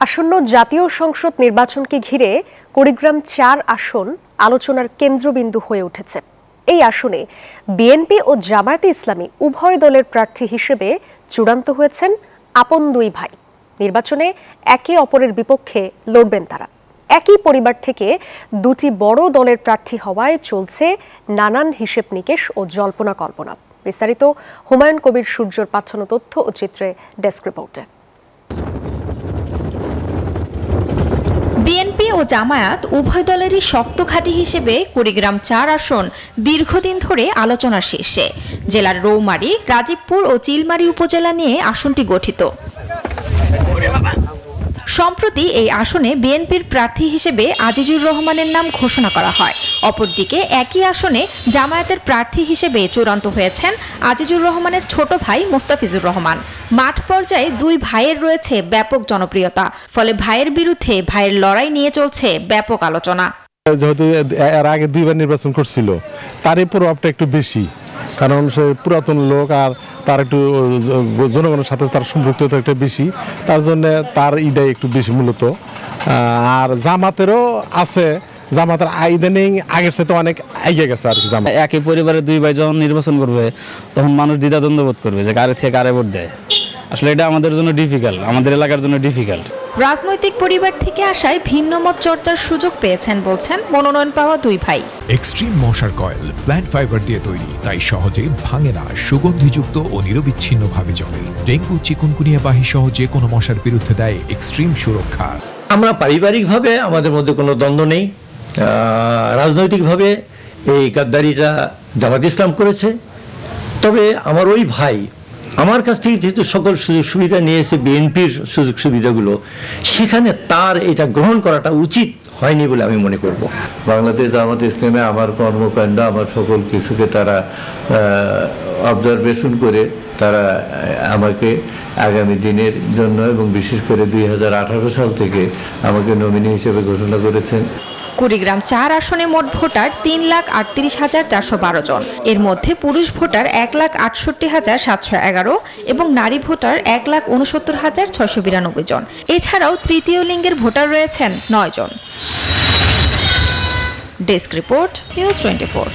আসন্ন জাতীয় সংসদ নির্বাচনকে ঘিরে কুড়িগ্রাম-৪ আসন আলোচনার কেন্দ্রবিন্দু হয়ে উঠেছে। এই আসনে বিএনপি ও জামায়াতে ইসলামী উভয় দলের প্রার্থী হিসেবে চূড়ান্ত হয়েছেন আপন দুই ভাই। নির্বাচনে একে অপরের বিপক্ষে লড়বেন তারা। একই পরিবার থেকে দুটি বড় দলের প্রার্থী হওয়ায় চলছে নানান হিসেব নিকেশ ও জল্পনা কল্পনা। বিস্তারিত হুমায়ুন কবির সূর্যর পাঠানো তথ্য ও চিত্রে ডেস্ক রিপোর্টে। বিএনপি ও জামায়াত উভয় দলেরই শক্ত ঘাঁটি হিসেবে কুড়িগ্রাম-৪ আসন দীর্ঘদিন ধরে আলোচনার শীর্ষে। জেলার রৌমারী, রাজীবপুর ও চিলমারী উপজেলা নিয়ে আসনটি গঠিত। সম্প্রতি এই আসনে বিএনপির প্রার্থী হিসেবে আজিজুর রহমানের নাম ঘোষণা করা হয়। অপরদিকে একই আসনে জামায়াতের প্রার্থী হিসেবে চূড়ান্ত হয়েছেন আজিজুর রহমানের ছোট ভাই মোস্তাফিজুর রহমান। মাঠ পর্যায়ে দুই ভাইয়ের রয়েছে ব্যাপক জনপ্রিয়তা, ফলে ভাইয়ের বিরুদ্ধে ভাইয়ের লড়াই নিয়ে চলছে ব্যাপক আলোচনা। যেহেতু এর আগে দুইবার নির্বাচন করছিল, তারই প্রভাবটা একটু বেশি, কারণ সে পুরাতন লোক আর তার একটু জনগণের সাথে তার সম্পৃক্ততা একটা বেশি, তার জন্য তার ইডাই একটু বেশি মূলত। আর জামাতেরও আছে, জামাতের ইদানিং আগের সাথে অনেক এগিয়ে গেছে আর কি। জামাত একই পরিবারের দুই ভাই যখন নির্বাচন করবে তখন মানুষ দ্বিধাদ্বন্দ্ব বোধ করবে যে কারে থেকে কারে ভোট দেয়। আসলে এটা আমাদের জন্য ডিফিকাল্ট, আমাদের এলাকার জন্য ডিফিকাল্ট। রাজনৈতিক পরিবার থেকে আসায় ভিন্ন মত চর্চার সুযোগ পেয়েছেন বলছেন মনোনয়ন পাওয়া দুই ভাই। এক্সট্রিম মশার কয়েল প্ল্যান্ট ফাইবার দিয়ে তৈরি, তাই সহজে ভাঙে না, সুগন্ধিযুক্ত ও নিরবিচ্ছিন্নভাবে জ্বলে। ডেঙ্গু, চিকুনগুনিয়া বাহি সহ যে কোনো মশার বিরুদ্ধে দেয় এক্সট্রিম সুরক্ষা। আমরা পারিবারিকভাবে আমাদের মধ্যে কোনো দ্বন্দ্ব নেই। রাজনৈতিকভাবে এই গাদ্দারিটা জামাত ইসলাম করেছে, তবে আমার ওই ভাই আমার কাছ থেকে যেহেতু সকল সুযোগ সুবিধা নিয়েছে বিএনপির সুযোগ সুবিধাগুলো, সেখানে তার এটা গ্রহণ করাটা উচিত হয়নি বলে আমি মনে করব। বাংলাদেশ জামাত ইসলামে আমার কর্মকাণ্ড, আমার সকল কিছুকে তারা অবজারভেশন করে তারা আমাকে আগামী দিনের জন্য এবং বিশেষ করে 2018 সাল থেকে আমাকে নমিনি হিসেবে ঘোষণা করেছেন। কুড়িগ্রাম-৪ আসনে মোট ভোটার 3,38,412 জন। এর মধ্যে পুরুষ ভোটার 1,68,711 এবং নারী ভোটার 1,69,692 জন। এছাড়াও তৃতীয় লিঙ্গের ভোটার রয়েছেন 9 জন। Desk report, news 24।